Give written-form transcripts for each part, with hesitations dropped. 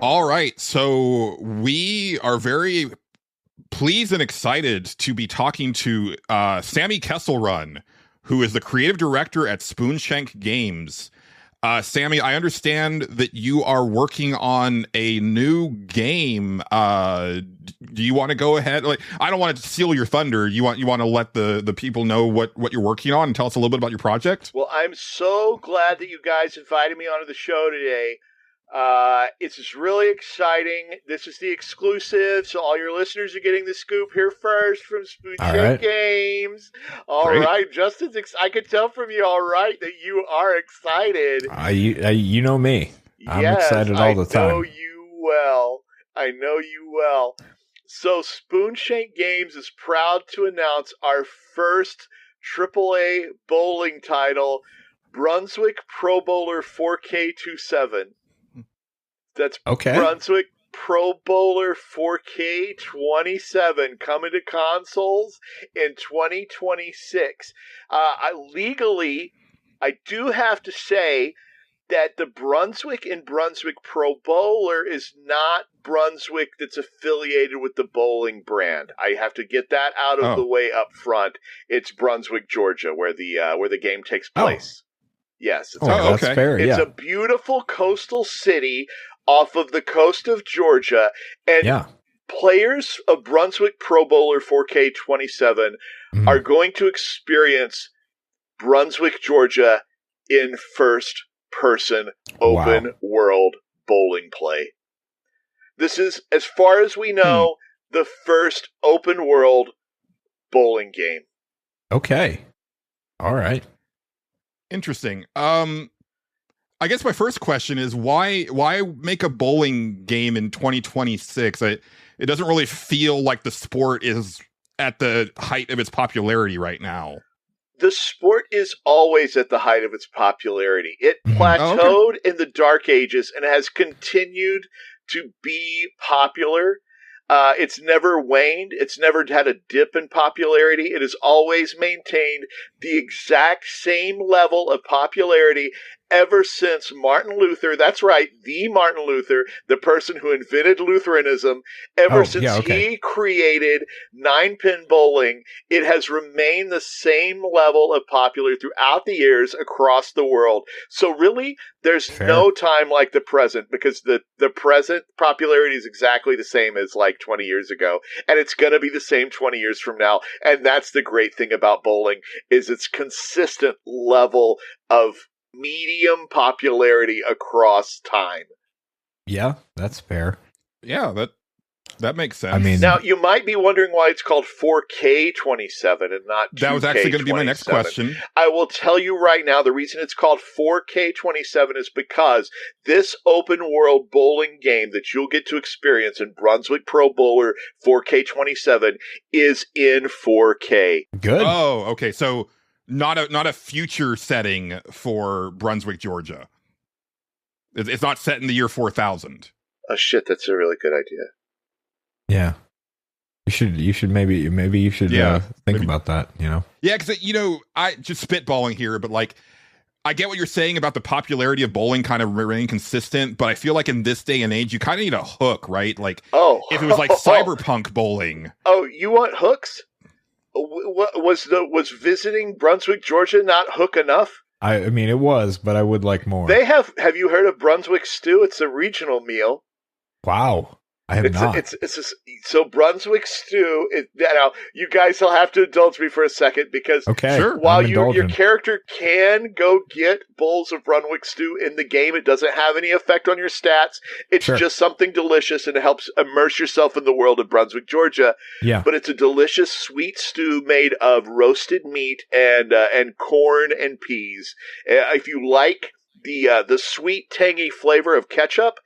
All right, so we are very pleased and excited to be talking to Sammy Kesselrun, who is the creative director at Spoonshank Games. Sammy, I understand that you are working on a new game. Do you want to go ahead? Like, I don't want to steal your thunder. You want to let the people know what you're working on and tell us a little bit about your project? Well, I'm so glad that you guys invited me onto the show today. It's just really exciting. This is the exclusive, so all your listeners are getting the scoop here first from Spoonshank Games. All right, Justin, I can tell from you, all right, that you are excited. You know me. I'm excited all the time. I know you well. So Spoonshank Games is proud to announce our first AAA bowling title, Brunswick Pro Bowler 4K27. That's Brunswick Pro Bowler 4K27 coming to consoles in 2026. Legally, I do have to say that the Brunswick and Brunswick Pro Bowler is not Brunswick that's affiliated with the bowling brand. I have to get that out of the way up front. It's Brunswick, Georgia, where the game takes place. Yes, that's fair. It's a beautiful coastal city off of the coast of Georgia, and players of Brunswick Pro Bowler 4K27 are going to experience Brunswick, Georgia in first-person open world bowling play. This is, as far as we know, the first open world bowling game. Okay. All right. Interesting. I guess my first question is why make a bowling game in 2026? It doesn't really feel like the sport is at the height of its popularity right now. The sport is always at the height of its popularity. It plateaued in the Dark Ages and has continued to be popular. It's never waned. It's never had a dip in popularity. It has always maintained the exact same level of popularity ever since Martin Luther, that's right, the Martin Luther, the person who invented Lutheranism, he created 9-pin bowling, it has remained the same level of popularity throughout the years across the world. So really, there's no time like the present, because the present popularity is exactly the same as like 20 years ago, and it's going to be the same 20 years from now. And that's the great thing about bowling, is its consistent level of medium popularity across time. Yeah, that's fair. Yeah, that makes sense. I mean, now you might be wondering why it's called 4K27 and not 2K27. That was actually going to be my next question. I will tell you right now, the reason it's called 4K27 is because this open world bowling game that you'll get to experience in Brunswick Pro Bowler 4K27 is in 4K. Good. Oh, okay. So not a future setting for Brunswick, Georgia. It's not set in the year 4000. Oh shit, that's a really good idea. Yeah. You should maybe think about that, you know. Yeah, cuz I just spitballing here, but like I get what you're saying about the popularity of bowling kind of remaining consistent, but I feel like in this day and age you kind of need a hook, right? Like if it was like cyberpunk bowling. Oh, you want hooks? Was visiting Brunswick, Georgia not hook enough? I mean, it was, but I would like more. They have you heard of Brunswick stew? It's a regional meal. Wow. I have not. So Brunswick stew. Now you guys will have to indulge me for a second, because while your character can go get bowls of Brunswick stew in the game, it doesn't have any effect on your stats. It's just something delicious, and it helps immerse yourself in the world of Brunswick, Georgia. Yeah. But it's a delicious sweet stew made of roasted meat and corn and peas. If you like the sweet, tangy flavor of ketchup,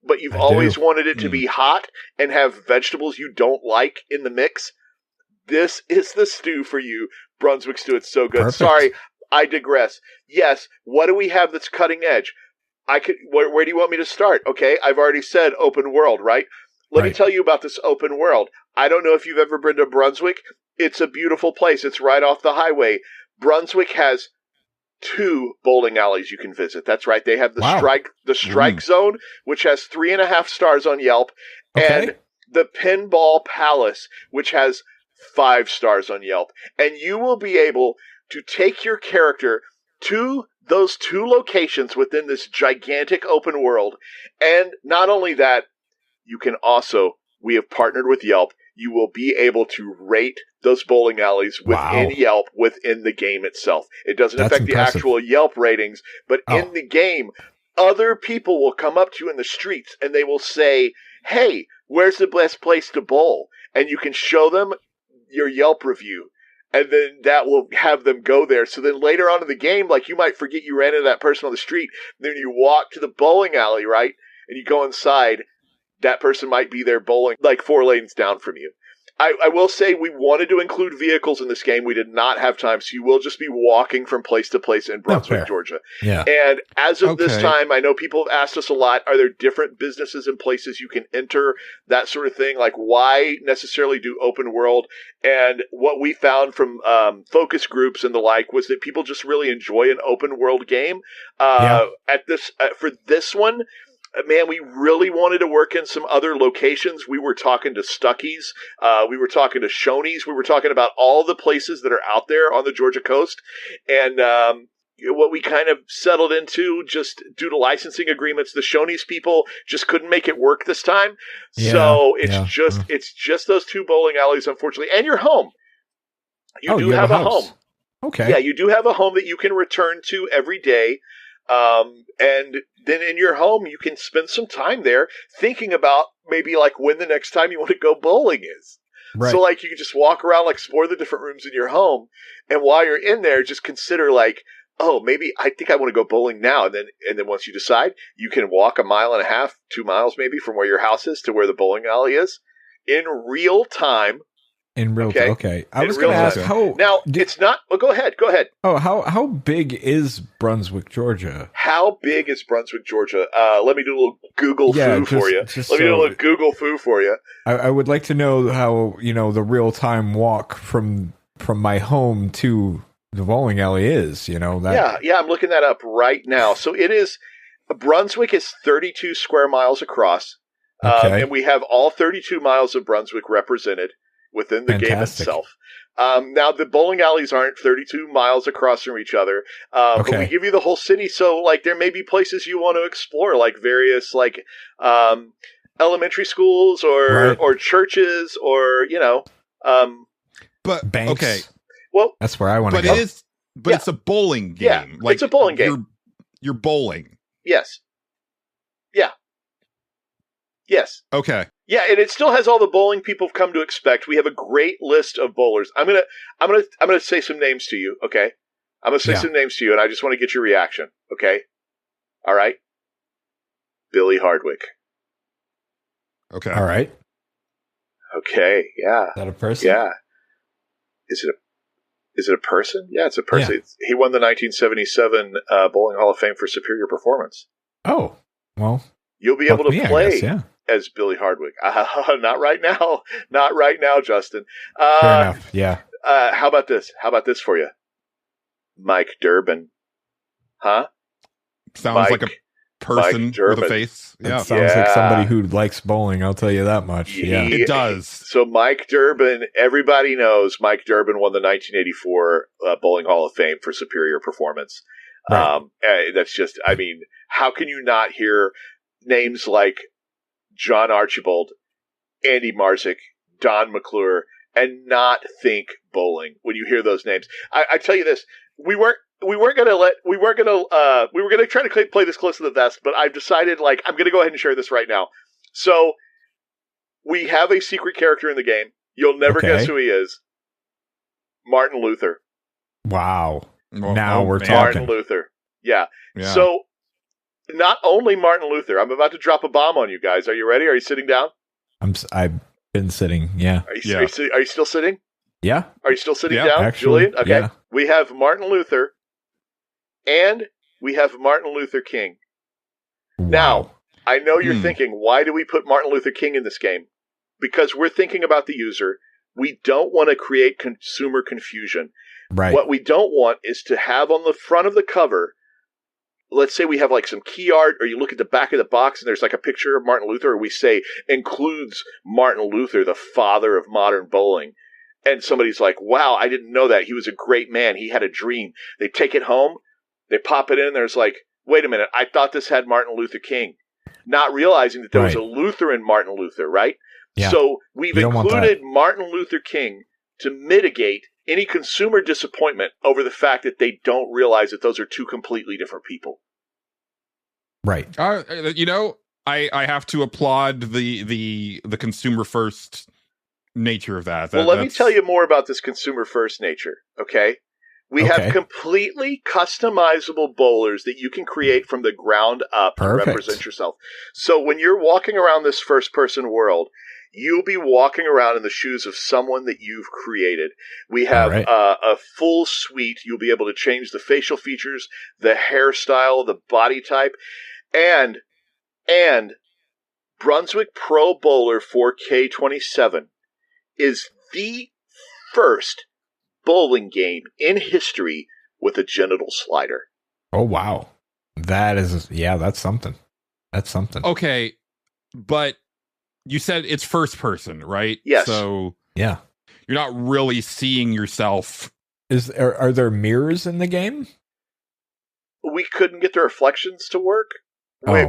but you've always wanted it to be hot and have vegetables you don't like in the mix, this is the stew for you. Brunswick stew. It's so good. Perfect. Sorry, I digress. Yes, what do we have that's cutting edge? Where do you want me to start? Okay, I've already said open world, right? Let me tell you about this open world. I don't know if you've ever been to Brunswick. It's a beautiful place. It's right off the highway. Brunswick has 2 bowling alleys you can visit. That's right. They have the strike zone, which has 3.5 stars on Yelp, and the Pinball Palace, which has 5 stars on Yelp. And you will be able to take your character to those 2 locations within this gigantic open world. And not only that, you can also, we have partnered with Yelp, you will be able to rate those bowling alleys within Yelp, within the game itself. It doesn't affect the actual Yelp ratings, but in the game, other people will come up to you in the streets and they will say, hey, where's the best place to bowl? And you can show them your Yelp review, and then that will have them go there. So then later on in the game, like, you might forget you ran into that person on the street, then you walk to the bowling alley, right? And you go inside, that person might be there bowling like 4 lanes down from you. I will say we wanted to include vehicles in this game. We did not have time, so you will just be walking from place to place in Brunswick, Georgia. Yeah. And as of this time, I know people have asked us a lot, are there different businesses and places you can enter, that sort of thing? Like, why necessarily do open world? And what we found from focus groups and the like was that people just really enjoy an open world game. For this one, man, we really wanted to work in some other locations. We were talking to Stuckey's. We were talking to Shoney's. We were talking about all the places that are out there on the Georgia coast. And what we kind of settled into, just due to licensing agreements, the Shoney's people just couldn't make it work this time. So it's just those 2 bowling alleys, unfortunately. And your home. You do have a home. Okay. Yeah, you do have a home that you can return to every day. And then in your home, you can spend some time there thinking about maybe like when the next time you want to go bowling is. Right. So like you can just walk around, like explore the different rooms in your home. And while you're in there, just consider like, oh, maybe I think I want to go bowling now. And then once you decide, you can walk 1.5 miles, 2 miles maybe from where your house is to where the bowling alley is in real time. In real time. Okay. I was going to ask how... Now, it's not... Oh, go ahead. Oh, how big is Brunswick, Georgia? How big is Brunswick, Georgia? Let me do a little Google foo for you. Let me do a little Google foo for you. I would like to know how, the real-time walk from my home to the bowling alley is, that... Yeah, I'm looking that up right now. So it is... Brunswick is 32 square miles across. And we have all 32 miles of Brunswick represented within the game itself. Now, the bowling alleys aren't 32 miles across from each other, but we give you the whole city. So, like, there may be places you want to explore, like various, like, elementary schools or churches or, But, banks. Okay. Well, that's where I want to go. It's a bowling game. Yeah, like, it's a bowling game. You're bowling. Yes. Yeah. Yes. Okay. Yeah, and it still has all the bowling people have come to expect. We have a great list of bowlers. I'm gonna say some names to you, okay? I'm gonna say some names to you, and I just want to get your reaction, okay? All right. Billy Hardwick. Okay. All right. Okay. Yeah. Is that a person? Yeah. Is it a person? Yeah, it's a person. Yeah. He won the 1977 Bowling Hall of Fame for superior performance. Oh, well. You'll be able to play as Billy Hardwick. Not right now. Not right now, Justin. Fair enough. Yeah. How about this? How about this for you? Mike Durbin. Huh? Sounds like a person with a face. Yeah. It sounds like somebody who likes bowling, I'll tell you that much. Yeah. It does. So Mike Durbin, everybody knows Mike Durbin won the 1984 Bowling Hall of Fame for superior performance. Right. That's just, I mean, how can you not hear names like John Archibald, Andy Marzik, Don McClure, and not think bowling when you hear those names? I tell you this, we were gonna try to play this close to the vest, but I've decided, like, I'm gonna go ahead and share this right now. So we have a secret character in the game. You'll never guess who he is. Martin Luther. Wow. Now we're talking. Martin Luther. Yeah. So not only Martin Luther. I'm about to drop a bomb on you guys. Are you ready? Are you sitting down? I've been sitting. Yeah. Are you still sitting? Yeah. Are you still sitting down, actually, Julian? Okay. Yeah. We have Martin Luther, and we have Martin Luther King. Wow. Now, I know you're thinking, why do we put Martin Luther King in this game? Because we're thinking about the user. We don't want to create consumer confusion. Right. What we don't want is to have on the front of the cover, let's say we have like some key art, or you look at the back of the box and there's like a picture of Martin Luther, or we say includes Martin Luther, the father of modern bowling. And somebody's like, wow, I didn't know that. He was a great man. He had a dream. They take it home. They pop it in. There's like, wait a minute. I thought this had Martin Luther King. Not realizing that there was a Lutheran Martin Luther, right? Yeah. So we've included Martin Luther King to mitigate any consumer disappointment over the fact that they don't realize that those are two completely different people. Right. You know, I have to applaud the consumer first nature of that. Well, let me tell you more about this consumer first nature, okay? We have completely customizable bowlers that you can create from the ground up and represent yourself. So when you're walking around this first person world, you'll be walking around in the shoes of someone that you've created. We have a full suite. You'll be able to change the facial features, the hairstyle, the body type, and Brunswick Pro Bowler 4K27 is the first bowling game in history with a genital slider. Oh, wow. That's something. That's something. Okay, but you said it's first person, right? Yes. So yeah, you're not really seeing yourself. Are there mirrors in the game? We couldn't get the reflections to work. I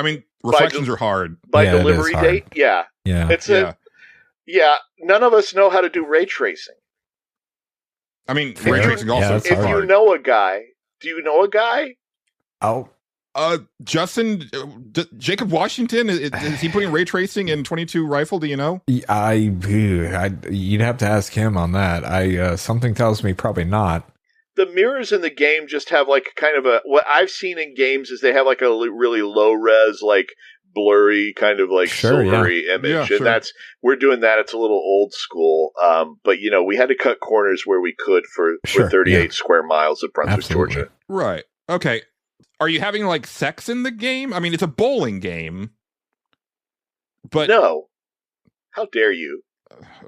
mean, reflections are hard. By delivery date, yeah. None of us know how to do ray tracing. I mean, ray tracing also is hard. If you know a guy, do you know a guy? Oh. Justin, Jacob Washington, is he putting ray tracing in 22 rifle? Do you know? You'd have to ask him on that. Something tells me probably not. The mirrors in the game just have like kind of what I've seen in games is they have like a really low res, like blurry kind of like silvery image. And we're doing that. It's a little old school. But you know, we had to cut corners where we could for 38 square miles of Brunswick, Georgia. Right. Okay. Are you having like sex in the game? I mean, it's a bowling game. But no. How dare you?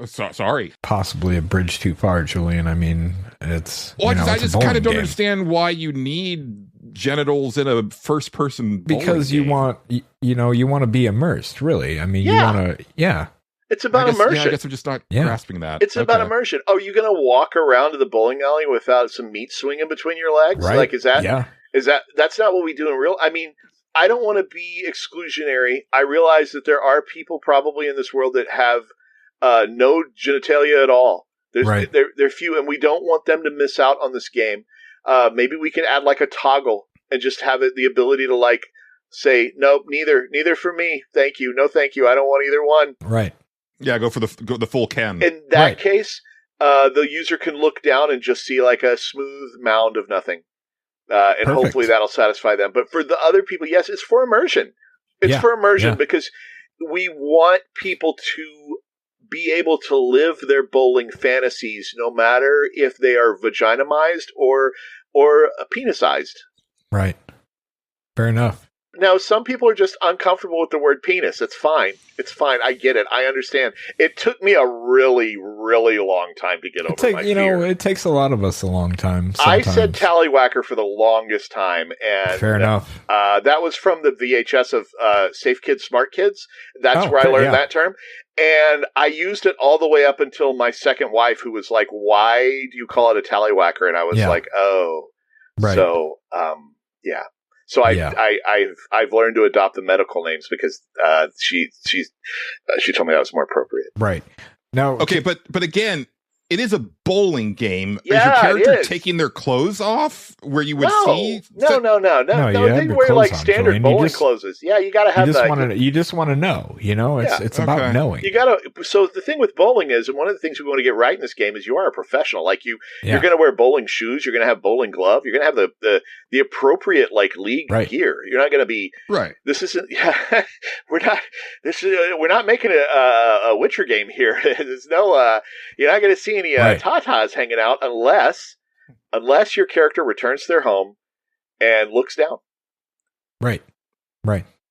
Sorry. Possibly a bridge too far, Julian. I mean, it's. Well, I just kind of don't understand why you need genitals in a first-person because you game. want to be immersed. Really, I mean, you want to. It's about immersion. Yeah, I guess I'm just not grasping that. It's about immersion. Oh, you going to walk around to the bowling alley without some meat swinging between your legs? Right. Like, is that? Yeah. That's not what we do in real. I mean, I don't want to be exclusionary. I realize that there are people probably in this world that have no genitalia at all. They're few, and we don't want them to miss out on this game. Maybe we can add like a toggle and just have it the ability to like say, nope, neither for me. Thank you. No, thank you. I don't want either one. Right. Yeah, go for the full Ken. In that case, the user can look down and just see like a smooth mound of nothing. And hopefully that'll satisfy them. But for the other people, yes, it's for immersion. It's for immersion because we want people to be able to live their bowling fantasies no matter if they are vaginamized or penisized. Right. Fair enough. Now, some people are just uncomfortable with the word penis. It's fine. It's fine. I get it. I understand. It took me a really, really long time to get over my fear. It takes a lot of us a long time. Sometimes. I said tallywhacker for the longest time. And fair enough. That was from the VHS of Safe Kids, Smart Kids. That's where I learned that term. And I used it all the way up until my second wife, who was like, why do you call it a tallywhacker? And I was like, oh. Right. So, yeah. So I've learned to adopt the medical names because she told me that was more appropriate. Right. Now, okay, but again, it is a bowling game. Yeah, is your character taking their clothes off where you would see? No. They wear like standard bowling clothes. Yeah, you got to have that. You just want to know. You know, it's about knowing. You got to. So the thing with bowling is, and one of the things we want to get right in this game is, you are a professional. Like you're going to wear bowling shoes. You're going to have bowling glove. You're going to have the appropriate like league gear. You're not going to be right. This isn't. We're not making a Witcher game here. There's no. You're not going to see any tatas hanging out unless your character returns to their home and looks down. Right.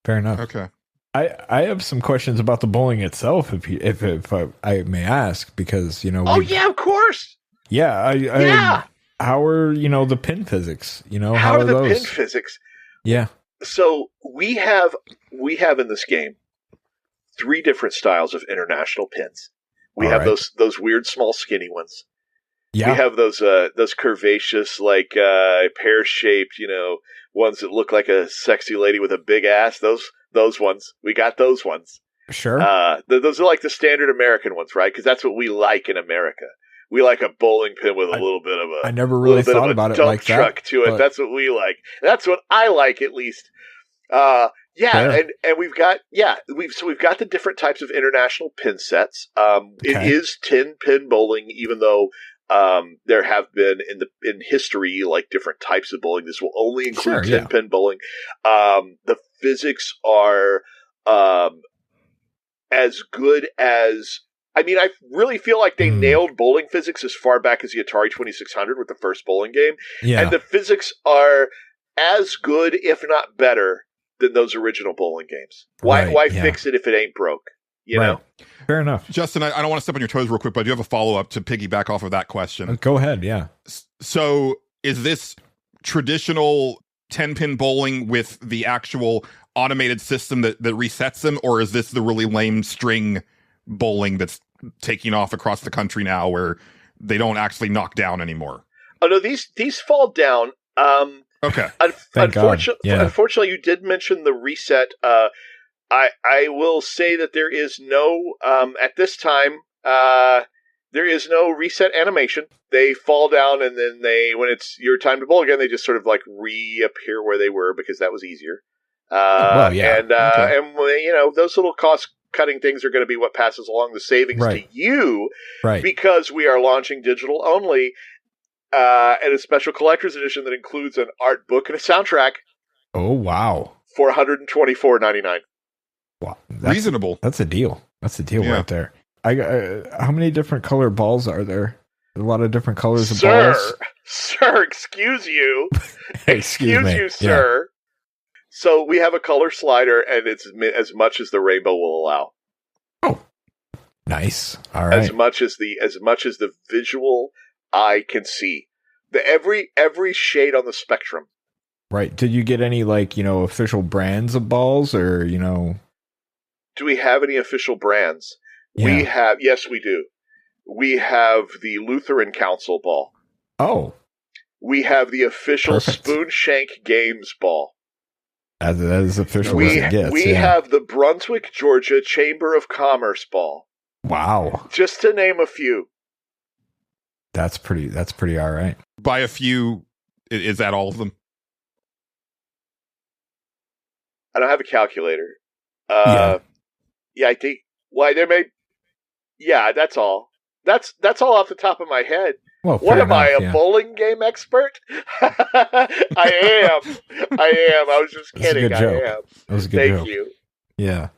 Fair enough. Okay. I have some questions about the bowling itself, if I may ask, because Oh yeah, of course. Yeah, Yeah. How are the pin physics? How are the those? pin physics? Yeah. So we have in this game 3 different styles of international pins. We have those weird small skinny ones. Yeah. We have those curvaceous, like pear shaped, ones that look like a sexy lady with a big ass. Those ones. We got those ones. Sure. Those are like the standard American ones, right? Because that's what we like in America. We like a bowling pin with a little bit of a. I never really thought about it like that. Truck to it. That's what we like. That's what I like, at least. And we've got we've got the different types of international pin sets. It is 10-pin bowling, even though there have been in history like different types of bowling. This will only include 10-pin bowling. The physics are as good as. I mean, I really feel like they nailed bowling physics as far back as the Atari 2600 with the first bowling game. Yeah. And the physics are as good, if not better, than those original bowling games. Why fix it if it ain't broke? You know? Fair enough. Justin, I don't want to step on your toes real quick, but I do have a follow-up to piggyback off of that question. Go ahead, yeah. So is this traditional 10-pin bowling with the actual automated system that resets them, or is this the really lame string bowling that's taking off across the country now where they don't actually knock down anymore? Oh, no, these fall down. Okay. Unfortunately, you did mention the reset. I will say that there is no, at this time, there is no reset animation. They fall down, and then when it's your time to bowl again, they just sort of like reappear where they were because that was easier. And those little cost-cutting things are going to be what passes along the savings to you, because we are launching digital only. And a special collector's edition that includes an art book and a soundtrack. Oh, wow. For $124.99. Wow. Reasonable. That's a deal. That's a deal right there. How many different color balls are there? A lot of different colors of balls? Sir, excuse you. Excuse me. you, sir. So we have a color slider, and it's as much as the rainbow will allow. Oh, nice. All right. As much as the visual I can see. Every shade on the spectrum. Right. Did you get any official brands of balls, or Do we have any official brands? Yeah. Yes, we do. We have the Lutheran Council ball. Oh. We have the official Spoonshank Games ball. That is official as it gets. We have the Brunswick, Georgia Chamber of Commerce ball. Wow. Just to name a few. That's pretty all right. By a few, is that all of them? I don't have a calculator. I think. Why there may. Yeah, that's all. That's all off the top of my head. Well, what am I, a bowling game expert? I am. I was just kidding. I am. That was a good joke. Thank you. Yeah.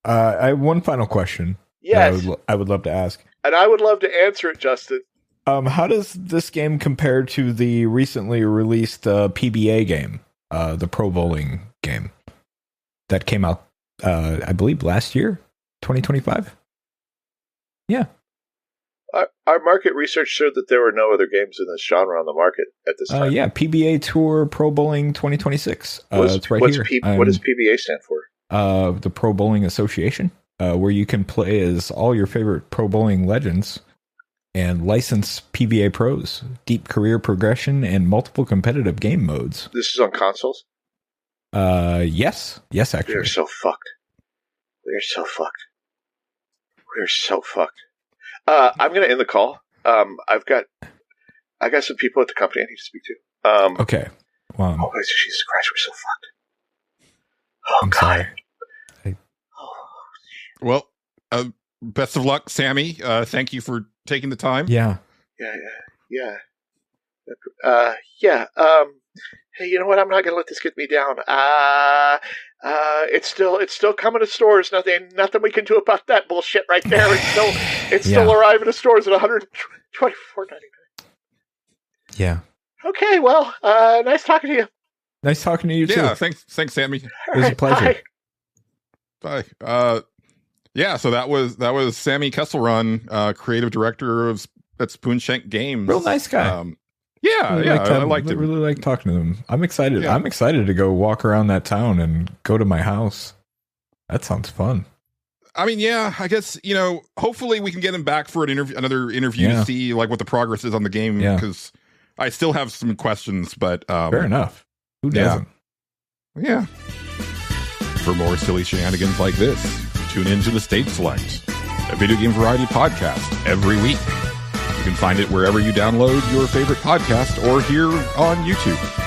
I have one final question. Yes. I would love to ask. And I would love to answer it, Justin. How does this game compare to the recently released PBA game, the Pro Bowling game that came out, I believe, last year, 2025? Yeah. Our market research showed that there were no other games in this genre on the market at this time. Yeah, PBA Tour Pro Bowling 2026. It's right here. What does PBA stand for? The Pro Bowling Association, where you can play as all your favorite pro bowling legends and licensed PBA pros, deep career progression, and multiple competitive game modes. This is on consoles? Yes, actually. We're so fucked. I'm going to end the call. I got some people at the company I need to speak to. Okay. Wow. Oh, Jesus Christ, we're so fucked. Oh, I'm God. Sorry. Well, best of luck, Sammy. Thank you for taking the time. Yeah. Hey, you know what? I'm not going to let this get me down. It's still coming to stores. Nothing we can do about that bullshit right there. It's still arriving to stores at $124.99. Yeah. Okay. Well, nice talking to you. Nice talking to you too. Yeah. Thanks, Sammy. It was a pleasure. Bye. Bye. Yeah, so that was Sammy Kesselrun, creative director at Spoonshank Games. Real nice guy. I liked it. Really like talking to him. I'm excited. Yeah. I'm excited to go walk around that town and go to my house. That sounds fun. I mean, yeah, I guess, hopefully we can get him back for another interview to see like what the progress is on the game, because I still have some questions, but fair enough. Who doesn't? Yeah. For more silly shenanigans like this, tune in to the State Select, a video game variety podcast every week. You can find it wherever you download your favorite podcast or here on YouTube.